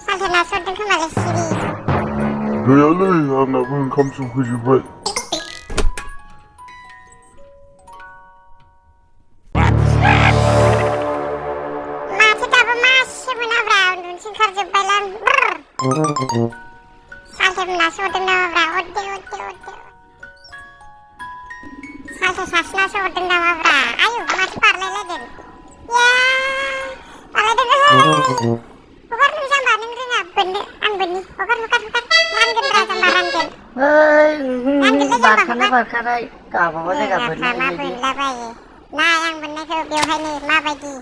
Salta na sorte que mala siri. Really? I'm not going to come to with you, but Mati tapa masih menabra undun sing kerja balan. Salta na sorte nabra ode. Salta sasna sorte nabra. Ayo mati parle leden. Ya, parle den. Bukan lu sambar ning ring bener an beni. Bukan. Nan gendra sambaran den. เฮ้ยบาดคันได้บาดคันได้กล่าวบอกว่าได้กับเพิ่น มา นี่ เพิ่นละไปหน้ายังเพิ่นได้คือเบลให้นี่มาไปดี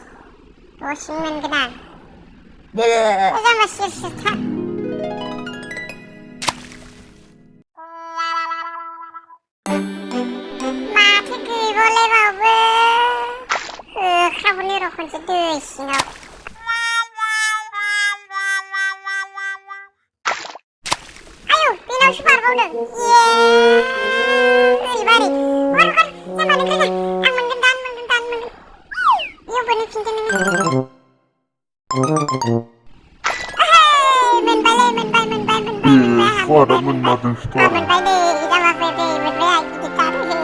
โอ้ชิงมันกันนั่น เดี๋ยว ก็จะมาเสียสถามาที่คือบ่เลยบ่เบ้คราวนี้เราควรจะดูสิเนาะayo pinang super udah ye bari baru kan sama dengan ang menggendan yo bener cincin ini men bale fora mun madın stor. men bale ida ma fede men bale kita men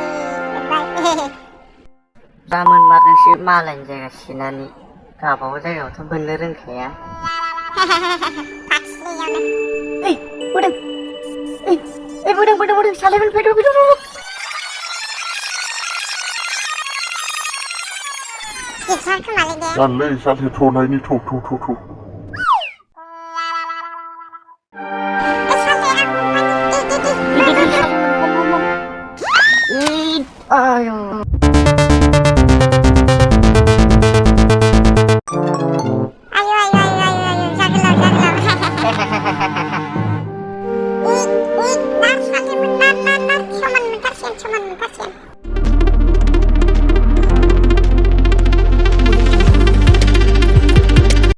ตามันมาเป็นชื่อมาหลังจากชินานี่กล่าวบอกว่าได้กับทุกคนเรื่องแค่ pasti ya udah เฮ้ยบูดึงเฮ้ยบูดึงชาลีมันไปดู kita kembali deh Yan lay salti tonay ni tok. sampai aku อีอายุ